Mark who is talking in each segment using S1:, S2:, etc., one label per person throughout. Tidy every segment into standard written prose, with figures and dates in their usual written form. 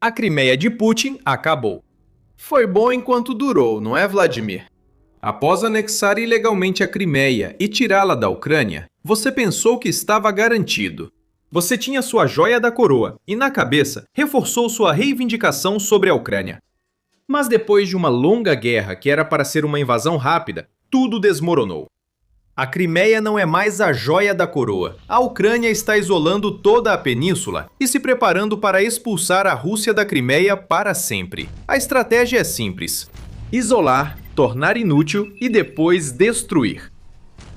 S1: A Crimeia de Putin acabou. Foi bom enquanto durou, não é, Vladimir? Após anexar ilegalmente a Crimeia e tirá-la da Ucrânia, você pensou que estava garantido. Você tinha sua joia da coroa e, na cabeça, reforçou sua reivindicação sobre a Ucrânia. Mas depois de uma longa guerra que era para ser uma invasão rápida, tudo desmoronou. A Crimeia não é mais a joia da coroa. A Ucrânia está isolando toda a península e se preparando para expulsar a Rússia da Crimeia para sempre. A estratégia é simples: isolar, tornar inútil e depois destruir.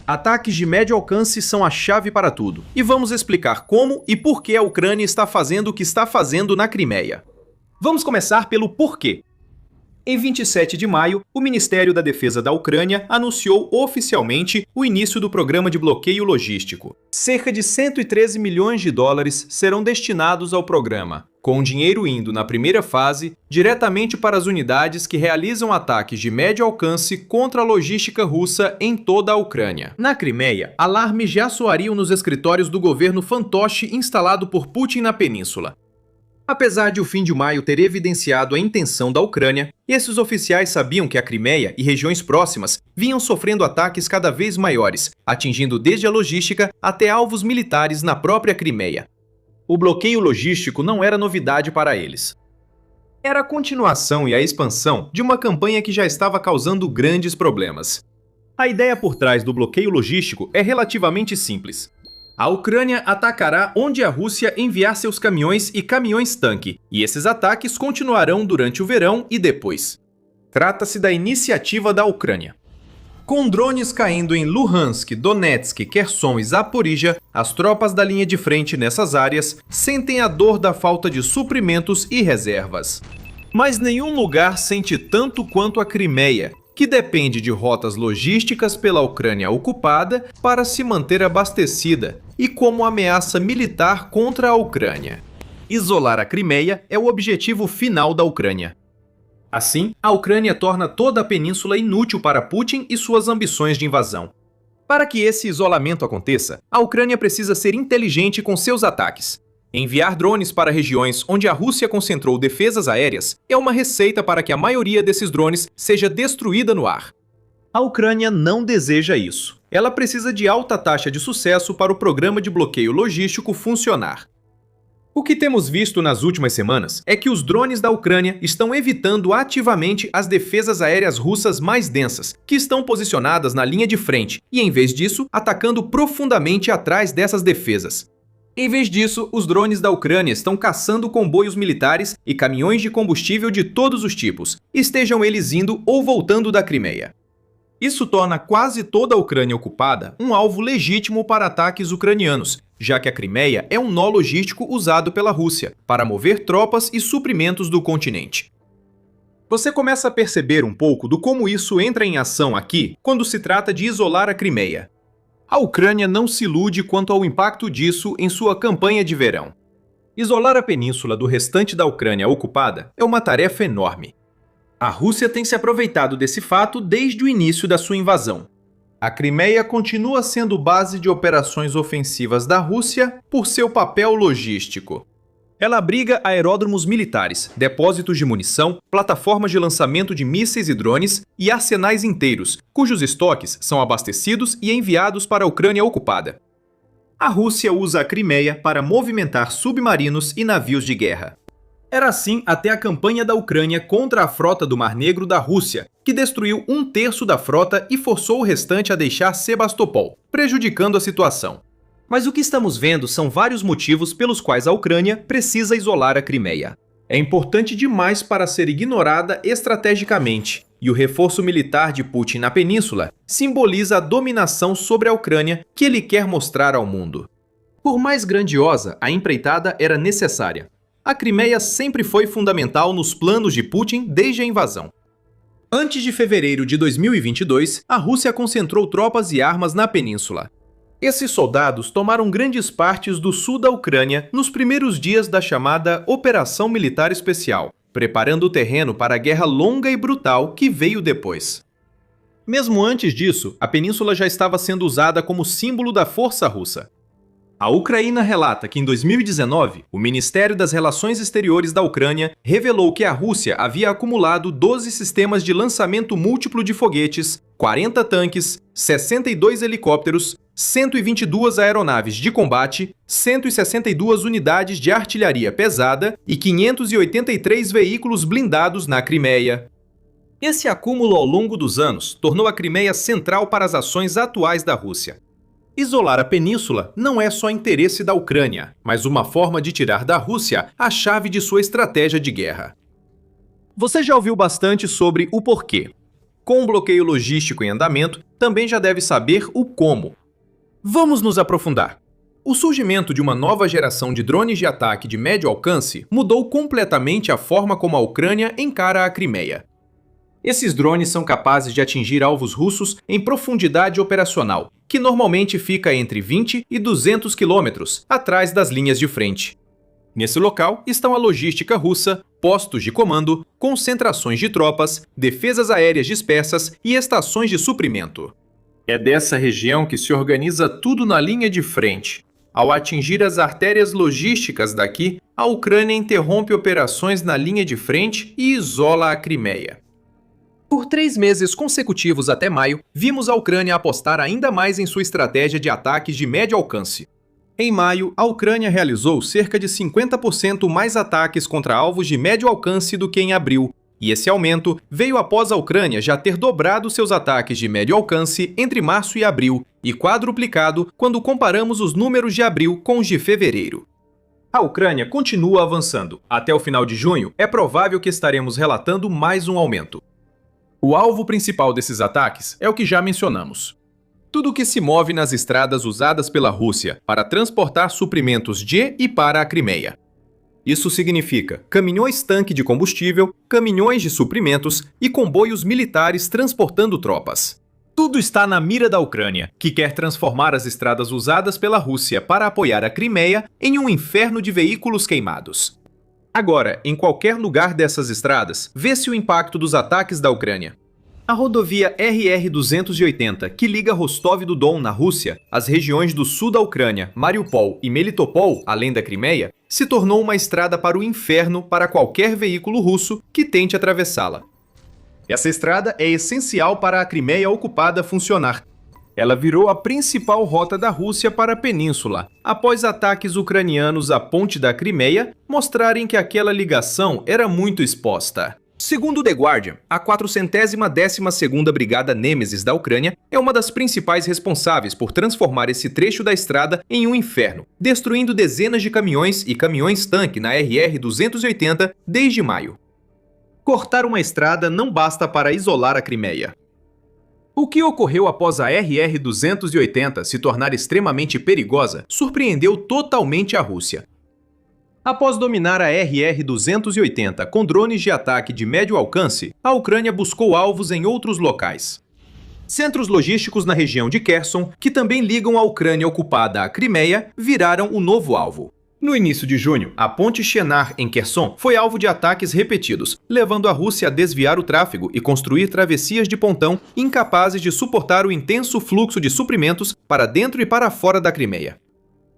S1: Ataques de médio alcance são a chave para tudo, e vamos explicar como e por que a Ucrânia está fazendo o que está fazendo na Crimeia. Vamos começar pelo porquê. Em 27 de maio, o Ministério da Defesa da Ucrânia anunciou oficialmente o início do programa de bloqueio logístico. Cerca de 113 milhões de dólares serão destinados ao programa, com o dinheiro indo, na primeira fase, diretamente para as unidades que realizam ataques de médio alcance contra a logística russa em toda a Ucrânia. Na Crimeia, alarmes já soariam nos escritórios do governo fantoche instalado por Putin na península. Apesar de o fim de maio ter evidenciado a intenção da Ucrânia, esses oficiais sabiam que a Crimeia e regiões próximas vinham sofrendo ataques cada vez maiores, atingindo desde a logística até alvos militares na própria Crimeia. O bloqueio logístico não era novidade para eles. Era a continuação e a expansão de uma campanha que já estava causando grandes problemas. A ideia por trás do bloqueio logístico é relativamente simples. A Ucrânia atacará onde a Rússia enviar seus caminhões e caminhões-tanque, e esses ataques continuarão durante o verão e depois. Trata-se da iniciativa da Ucrânia. Com drones caindo em Luhansk, Donetsk, Kherson e Zaporizhia, as tropas da linha de frente nessas áreas sentem a dor da falta de suprimentos e reservas. Mas nenhum lugar sente tanto quanto a Crimeia, que depende de rotas logísticas pela Ucrânia ocupada para se manter abastecida, e como ameaça militar contra a Ucrânia. Isolar a Crimeia é o objetivo final da Ucrânia. Assim, a Ucrânia torna toda a península inútil para Putin e suas ambições de invasão. Para que esse isolamento aconteça, a Ucrânia precisa ser inteligente com seus ataques. Enviar drones para regiões onde a Rússia concentrou defesas aéreas é uma receita para que a maioria desses drones seja destruída no ar. A Ucrânia não deseja isso. Ela precisa de alta taxa de sucesso para o programa de bloqueio logístico funcionar. O que temos visto nas últimas semanas é que os drones da Ucrânia estão evitando ativamente as defesas aéreas russas mais densas, que estão posicionadas na linha de frente, e em vez disso, atacando profundamente atrás dessas defesas. Em vez disso, os drones da Ucrânia estão caçando comboios militares e caminhões de combustível de todos os tipos, estejam eles indo ou voltando da Crimeia. Isso torna quase toda a Ucrânia ocupada um alvo legítimo para ataques ucranianos, já que a Crimeia é um nó logístico usado pela Rússia para mover tropas e suprimentos do continente. Você começa a perceber um pouco do como isso entra em ação aqui quando se trata de isolar a Crimeia. A Ucrânia não se ilude quanto ao impacto disso em sua campanha de verão. Isolar a península do restante da Ucrânia ocupada é uma tarefa enorme. A Rússia tem se aproveitado desse fato desde o início da sua invasão. A Crimeia continua sendo base de operações ofensivas da Rússia por seu papel logístico. Ela abriga aeródromos militares, depósitos de munição, plataformas de lançamento de mísseis e drones e arsenais inteiros, cujos estoques são abastecidos e enviados para a Ucrânia ocupada. A Rússia usa a Crimeia para movimentar submarinos e navios de guerra. Era assim até a campanha da Ucrânia contra a frota do Mar Negro da Rússia, que destruiu 1/3 da frota e forçou o restante a deixar Sebastopol, prejudicando a situação. Mas o que estamos vendo são vários motivos pelos quais a Ucrânia precisa isolar a Crimeia. É importante demais para ser ignorada estrategicamente, e o reforço militar de Putin na península simboliza a dominação sobre a Ucrânia que ele quer mostrar ao mundo. Por mais grandiosa, a empreitada era necessária. A Crimeia sempre foi fundamental nos planos de Putin desde a invasão. Antes de fevereiro de 2022, a Rússia concentrou tropas e armas na península. Esses soldados tomaram grandes partes do sul da Ucrânia nos primeiros dias da chamada Operação Militar Especial, preparando o terreno para a guerra longa e brutal que veio depois. Mesmo antes disso, a península já estava sendo usada como símbolo da força russa. A Ucrânia relata que em 2019, o Ministério das Relações Exteriores da Ucrânia revelou que a Rússia havia acumulado 12 sistemas de lançamento múltiplo de foguetes, 40 tanques, 62 helicópteros, 122 aeronaves de combate, 162 unidades de artilharia pesada e 583 veículos blindados na Crimeia. Esse acúmulo ao longo dos anos tornou a Crimeia central para as ações atuais da Rússia. Isolar a península não é só interesse da Ucrânia, mas uma forma de tirar da Rússia a chave de sua estratégia de guerra. Você já ouviu bastante sobre o porquê. Com o bloqueio logístico em andamento, também já deve saber o como. Vamos nos aprofundar. O surgimento de uma nova geração de drones de ataque de médio alcance mudou completamente a forma como a Ucrânia encara a Crimeia. Esses drones são capazes de atingir alvos russos em profundidade operacional, que normalmente fica entre 20 e 200 quilômetros atrás das linhas de frente. Nesse local estão a logística russa, postos de comando, concentrações de tropas, defesas aéreas dispersas e estações de suprimento. É dessa região que se organiza tudo na linha de frente. Ao atingir as artérias logísticas daqui, a Ucrânia interrompe operações na linha de frente e isola a Crimeia. Por 3 meses consecutivos até maio, vimos a Ucrânia apostar ainda mais em sua estratégia de ataques de médio alcance. Em maio, a Ucrânia realizou cerca de 50% mais ataques contra alvos de médio alcance do que em abril, e esse aumento veio após a Ucrânia já ter dobrado seus ataques de médio alcance entre março e abril, e quadruplicado quando comparamos os números de abril com os de fevereiro. A Ucrânia continua avançando. Até o final de junho, é provável que estaremos relatando mais um aumento. O alvo principal desses ataques é o que já mencionamos. Tudo o que se move nas estradas usadas pela Rússia para transportar suprimentos de e para a Crimeia. Isso significa caminhões-tanque de combustível, caminhões de suprimentos e comboios militares transportando tropas. Tudo está na mira da Ucrânia, que quer transformar as estradas usadas pela Rússia para apoiar a Crimeia em um inferno de veículos queimados. Agora, em qualquer lugar dessas estradas, vê-se o impacto dos ataques da Ucrânia. A rodovia RR-280, que liga Rostov-do-Don, na Rússia, às regiões do sul da Ucrânia, Mariupol e Melitopol, além da Crimeia, se tornou uma estrada para o inferno para qualquer veículo russo que tente atravessá-la. Essa estrada é essencial para a Crimeia ocupada funcionar. Ela virou a principal rota da Rússia para a península, após ataques ucranianos à ponte da Crimeia mostrarem que aquela ligação era muito exposta. Segundo The Guardian, a 412ª Brigada Nêmesis da Ucrânia é uma das principais responsáveis por transformar esse trecho da estrada em um inferno, destruindo dezenas de caminhões e caminhões-tanque na RR-280 desde maio. Cortar uma estrada não basta para isolar a Crimeia. O que ocorreu após a RR-280 se tornar extremamente perigosa surpreendeu totalmente a Rússia. Após dominar a RR-280 com drones de ataque de médio alcance, a Ucrânia buscou alvos em outros locais. Centros logísticos na região de Kherson, que também ligam a Ucrânia ocupada à Crimeia, viraram o novo alvo. No início de junho, a ponte Shenar, em Kherson, foi alvo de ataques repetidos, levando a Rússia a desviar o tráfego e construir travessias de pontão incapazes de suportar o intenso fluxo de suprimentos para dentro e para fora da Crimeia.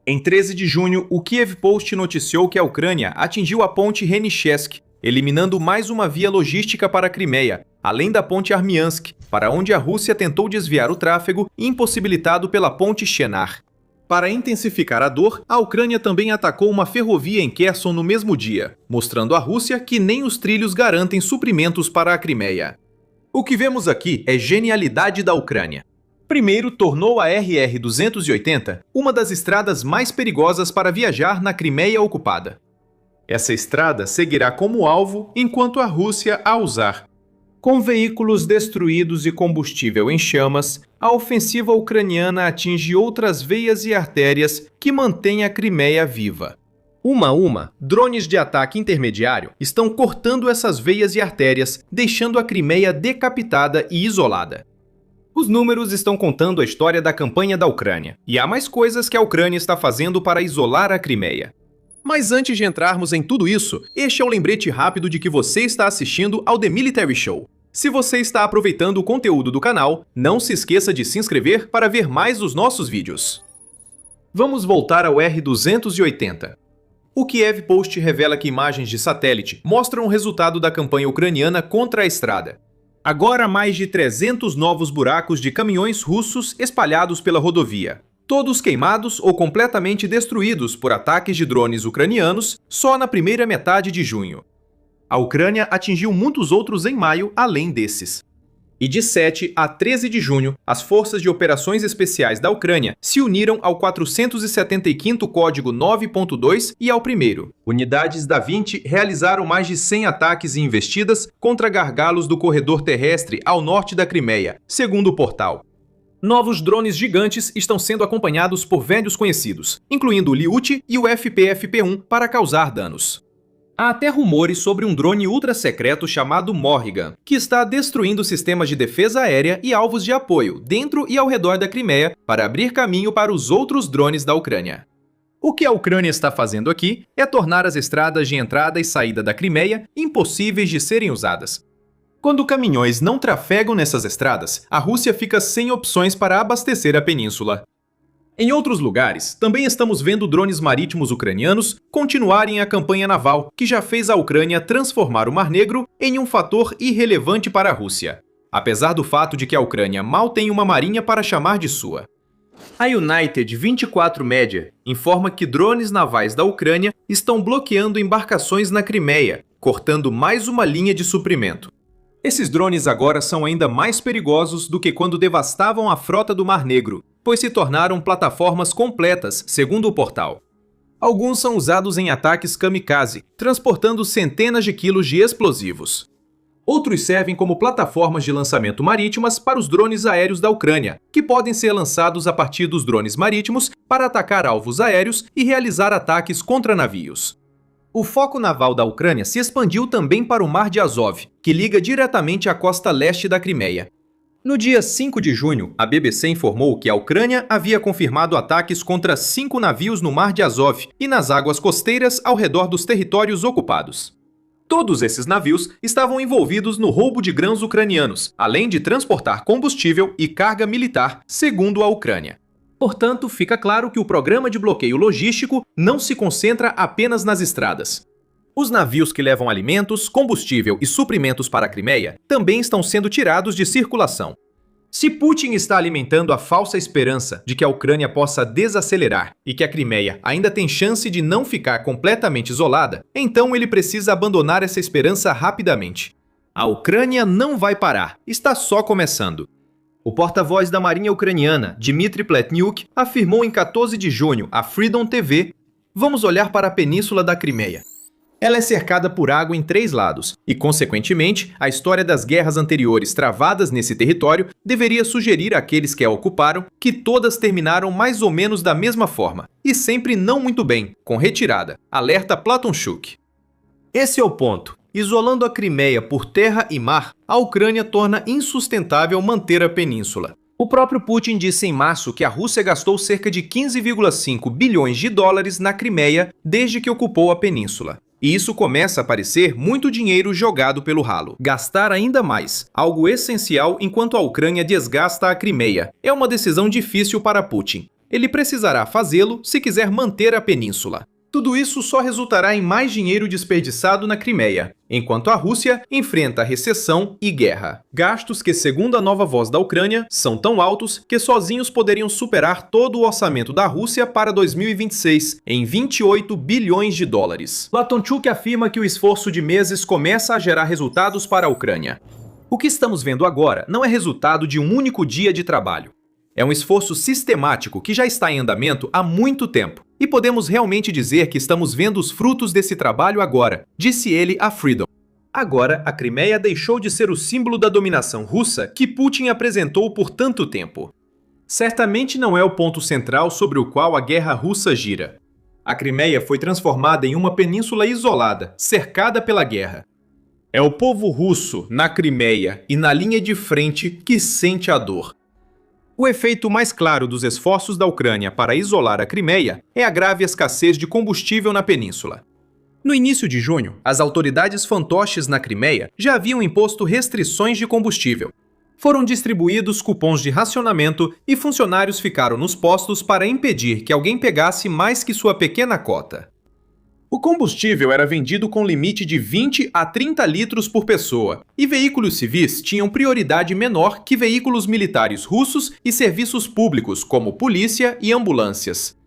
S1: Em 13 de junho, o Kiev Post noticiou que a Ucrânia atingiu a ponte Renichesk, eliminando mais uma via logística para a Crimeia, além da ponte Armiansk, para onde a Rússia tentou desviar o tráfego, impossibilitado pela ponte Shenar. Para intensificar a dor, a Ucrânia também atacou uma ferrovia em Kherson no mesmo dia, mostrando à Rússia que nem os trilhos garantem suprimentos para a Crimeia. O que vemos aqui é genialidade da Ucrânia. Primeiro, tornou a RR-280 uma das estradas mais perigosas para viajar na Crimeia ocupada. Essa estrada seguirá como alvo enquanto a Rússia a usar. Com veículos destruídos e combustível em chamas, a ofensiva ucraniana atinge outras veias e artérias que mantêm a Crimeia viva. Uma a uma, drones de ataque intermediário estão cortando essas veias e artérias, deixando a Crimeia decapitada e isolada. Os números estão contando a história da campanha da Ucrânia, e há mais coisas que a Ucrânia está fazendo para isolar a Crimeia. Mas antes de entrarmos em tudo isso, este é o lembrete rápido de que você está assistindo ao The Military Show. Se você está aproveitando o conteúdo do canal, não se esqueça de se inscrever para ver mais dos nossos vídeos. Vamos voltar ao R-280. O Kiev Post revela que imagens de satélite mostram o resultado da campanha ucraniana contra a estrada. Agora há mais de 300 novos buracos de caminhões russos espalhados pela rodovia, todos queimados ou completamente destruídos por ataques de drones ucranianos só na primeira metade de junho. A Ucrânia atingiu muitos outros em maio, além desses. E de 7 a 13 de junho, as Forças de Operações Especiais da Ucrânia se uniram ao 475º Código 9.2 e ao 1º. Unidades da 20 realizaram mais de 100 ataques e investidas contra gargalos do corredor terrestre ao norte da Crimeia, segundo o portal. Novos drones gigantes estão sendo acompanhados por velhos conhecidos, incluindo o Lyuty e o FPFP-1 para causar danos. Há até rumores sobre um drone ultra-secreto chamado Morrigan, que está destruindo sistemas de defesa aérea e alvos de apoio dentro e ao redor da Crimeia para abrir caminho para os outros drones da Ucrânia. O que a Ucrânia está fazendo aqui é tornar as estradas de entrada e saída da Crimeia impossíveis de serem usadas. Quando caminhões não trafegam nessas estradas, a Rússia fica sem opções para abastecer a península. Em outros lugares, também estamos vendo drones marítimos ucranianos continuarem a campanha naval, que já fez a Ucrânia transformar o Mar Negro em um fator irrelevante para a Rússia, apesar do fato de que a Ucrânia mal tem uma marinha para chamar de sua. A United 24 Media informa que drones navais da Ucrânia estão bloqueando embarcações na Crimeia, cortando mais uma linha de suprimento. Esses drones agora são ainda mais perigosos do que quando devastavam a frota do Mar Negro, pois se tornaram plataformas completas, segundo o portal. Alguns são usados em ataques kamikaze, transportando centenas de quilos de explosivos. Outros servem como plataformas de lançamento marítimas para os drones aéreos da Ucrânia, que podem ser lançados a partir dos drones marítimos para atacar alvos aéreos e realizar ataques contra navios. O foco naval da Ucrânia se expandiu também para o Mar de Azov, que liga diretamente à costa leste da Crimeia. No dia 5 de junho, a BBC informou que a Ucrânia havia confirmado ataques contra 5 navios no Mar de Azov e nas águas costeiras ao redor dos territórios ocupados. Todos esses navios estavam envolvidos no roubo de grãos ucranianos, além de transportar combustível e carga militar, segundo a Ucrânia. Portanto, fica claro que o programa de bloqueio logístico não se concentra apenas nas estradas. Os navios que levam alimentos, combustível e suprimentos para a Crimeia também estão sendo tirados de circulação. Se Putin está alimentando a falsa esperança de que a Ucrânia possa desacelerar e que a Crimeia ainda tem chance de não ficar completamente isolada, então ele precisa abandonar essa esperança rapidamente. A Ucrânia não vai parar, está só começando. O porta-voz da Marinha Ucraniana, Dmitry Pletnyuk, afirmou em 14 de junho à Freedom TV: "Vamos olhar para a península da Crimeia. Ela é cercada por água em 3 lados, e, consequentemente, a história das guerras anteriores travadas nesse território deveria sugerir àqueles que a ocuparam que todas terminaram mais ou menos da mesma forma, e sempre não muito bem, com retirada", alerta Platonchuk. Esse é o ponto. Isolando a Crimeia por terra e mar, a Ucrânia torna insustentável manter a península. O próprio Putin disse em março que a Rússia gastou cerca de 15,5 bilhões de dólares na Crimeia desde que ocupou a península. E isso começa a parecer muito dinheiro jogado pelo ralo. Gastar ainda mais, algo essencial enquanto a Ucrânia desgasta a Crimeia, é uma decisão difícil para Putin. Ele precisará fazê-lo se quiser manter a península. Tudo isso só resultará em mais dinheiro desperdiçado na Crimeia, enquanto a Rússia enfrenta recessão e guerra. Gastos que, segundo a nova voz da Ucrânia, são tão altos que sozinhos poderiam superar todo o orçamento da Rússia para 2026, em 28 bilhões de dólares. Platonchuk afirma que o esforço de meses começa a gerar resultados para a Ucrânia. O que estamos vendo agora não é resultado de um único dia de trabalho. É um esforço sistemático que já está em andamento há muito tempo. E podemos realmente dizer que estamos vendo os frutos desse trabalho agora, disse ele à Freedom. Agora, a Crimeia deixou de ser o símbolo da dominação russa que Putin apresentou por tanto tempo. Certamente não é o ponto central sobre o qual a guerra russa gira. A Crimeia foi transformada em uma península isolada, cercada pela guerra. É o povo russo, na Crimeia e na linha de frente, que sente a dor. O efeito mais claro dos esforços da Ucrânia para isolar a Crimeia é a grave escassez de combustível na península. No início de junho, as autoridades fantoches na Crimeia já haviam imposto restrições de combustível. Foram distribuídos cupons de racionamento e funcionários ficaram nos postos para impedir que alguém pegasse mais que sua pequena cota. O combustível era vendido com limite de 20 a 30 litros por pessoa, e veículos civis tinham prioridade menor que veículos militares russos e serviços públicos como polícia e ambulâncias.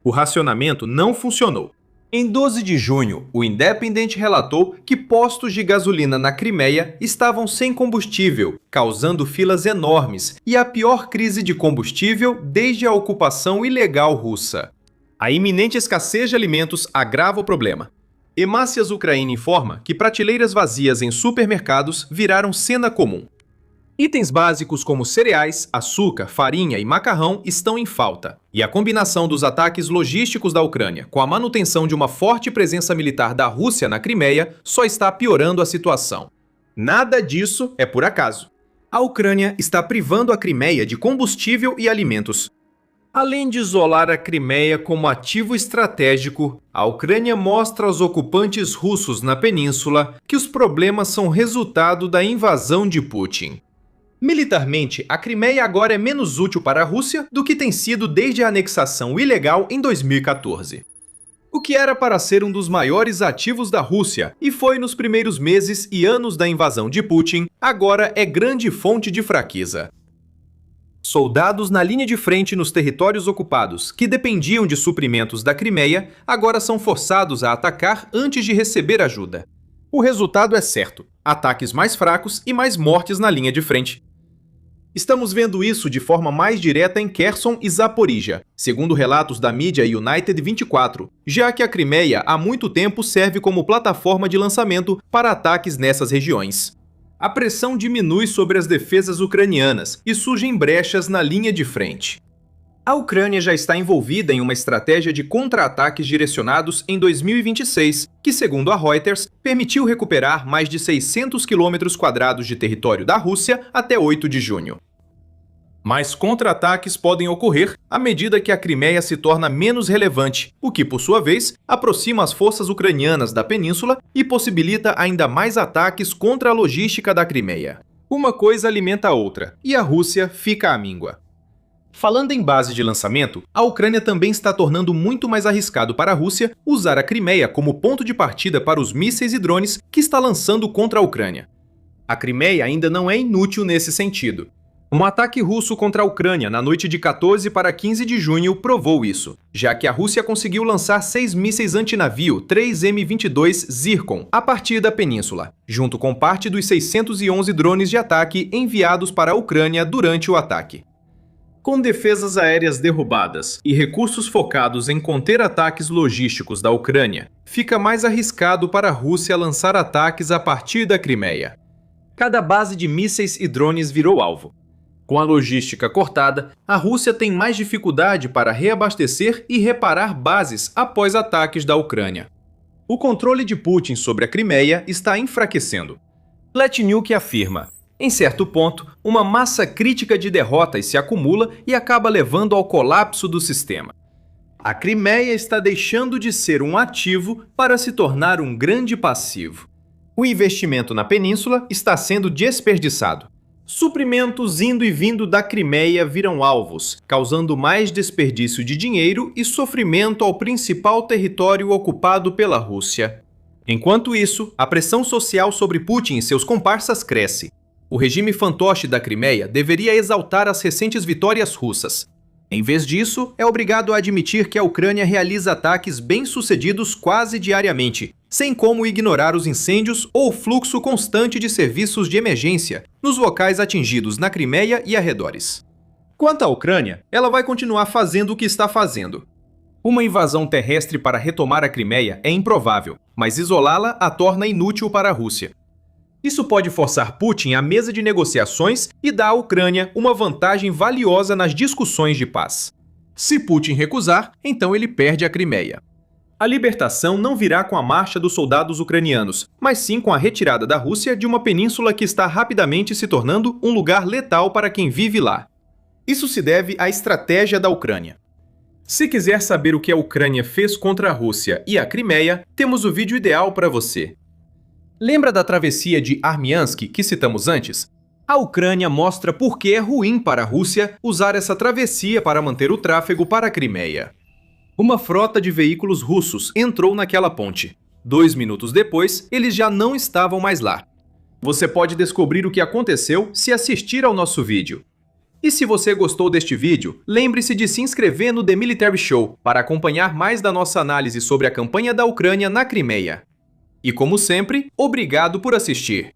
S1: O racionamento não funcionou. Em 12 de junho, o Independent relatou que postos de gasolina na Crimeia estavam sem combustível, causando filas enormes e a pior crise de combustível desde a ocupação ilegal russa. A iminente escassez de alimentos agrava o problema. Hemácias Ucraína informa que prateleiras vazias em supermercados viraram cena comum. Itens básicos como cereais, açúcar, farinha e macarrão estão em falta. E a combinação dos ataques logísticos da Ucrânia com a manutenção de uma forte presença militar da Rússia na Crimeia só está piorando a situação. Nada disso é por acaso. A Ucrânia está privando a Crimeia de combustível e alimentos. Além de isolar a Crimeia como ativo estratégico, a Ucrânia mostra aos ocupantes russos na península que os problemas são resultado da invasão de Putin. Militarmente, a Crimeia agora é menos útil para a Rússia do que tem sido desde a anexação ilegal em 2014. O que era para ser um dos maiores ativos da Rússia e foi nos primeiros meses e anos da invasão de Putin, agora é grande fonte de fraqueza. Soldados na linha de frente nos territórios ocupados, que dependiam de suprimentos da Crimeia, agora são forçados a atacar antes de receber ajuda. O resultado é certo: ataques mais fracos e mais mortes na linha de frente. Estamos vendo isso de forma mais direta em Kherson e Zaporizhia, segundo relatos da mídia United 24, já que a Crimeia há muito tempo serve como plataforma de lançamento para ataques nessas regiões. A pressão diminui sobre as defesas ucranianas e surgem brechas na linha de frente. A Ucrânia já está envolvida em uma estratégia de contra-ataques direcionados em 2026, que, segundo a Reuters, permitiu recuperar mais de 600 km² de território da Rússia até 8 de junho. Mas contra-ataques podem ocorrer à medida que a Crimeia se torna menos relevante, o que, por sua vez, aproxima as forças ucranianas da península e possibilita ainda mais ataques contra a logística da Crimeia. Uma coisa alimenta a outra, e a Rússia fica à míngua. Falando em base de lançamento, a Ucrânia também está tornando muito mais arriscado para a Rússia usar a Crimeia como ponto de partida para os mísseis e drones que está lançando contra a Ucrânia. A Crimeia ainda não é inútil nesse sentido. Um ataque russo contra a Ucrânia na noite de 14 para 15 de junho provou isso, já que a Rússia conseguiu lançar 6 mísseis antinavio 3M-22 Zircon a partir da península, junto com parte dos 611 drones de ataque enviados para a Ucrânia durante o ataque. Com defesas aéreas derrubadas e recursos focados em conter ataques logísticos da Ucrânia, fica mais arriscado para a Rússia lançar ataques a partir da Crimeia. Cada base de mísseis e drones virou alvo. Com a logística cortada, a Rússia tem mais dificuldade para reabastecer e reparar bases após ataques da Ucrânia. O controle de Putin sobre a Crimeia está enfraquecendo. Letniuk afirma: em certo ponto, uma massa crítica de derrotas se acumula e acaba levando ao colapso do sistema. A Crimeia está deixando de ser um ativo para se tornar um grande passivo. O investimento na península está sendo desperdiçado. Suprimentos indo e vindo da Crimeia viram alvos, causando mais desperdício de dinheiro e sofrimento ao principal território ocupado pela Rússia. Enquanto isso, a pressão social sobre Putin e seus comparsas cresce. O regime fantoche da Crimeia deveria exaltar as recentes vitórias russas. Em vez disso, é obrigado a admitir que a Ucrânia realiza ataques bem-sucedidos quase diariamente, sem como ignorar os incêndios ou o fluxo constante de serviços de emergência nos locais atingidos na Crimeia e arredores. Quanto à Ucrânia, ela vai continuar fazendo o que está fazendo. Uma invasão terrestre para retomar a Crimeia é improvável, mas isolá-la a torna inútil para a Rússia. Isso pode forçar Putin à mesa de negociações e dar à Ucrânia uma vantagem valiosa nas discussões de paz. Se Putin recusar, então ele perde a Crimeia. A libertação não virá com a marcha dos soldados ucranianos, mas sim com a retirada da Rússia de uma península que está rapidamente se tornando um lugar letal para quem vive lá. Isso se deve à estratégia da Ucrânia. Se quiser saber o que a Ucrânia fez contra a Rússia e a Crimeia, temos o vídeo ideal para você. Lembra da travessia de Armiansk que citamos antes? A Ucrânia mostra por que é ruim para a Rússia usar essa travessia para manter o tráfego para a Crimeia. Uma frota de veículos russos entrou naquela ponte. 2 minutos depois, eles já não estavam mais lá. Você pode descobrir o que aconteceu se assistir ao nosso vídeo. E se você gostou deste vídeo, lembre-se de se inscrever no The Military Show para acompanhar mais da nossa análise sobre a campanha da Ucrânia na Crimeia. E como sempre, obrigado por assistir!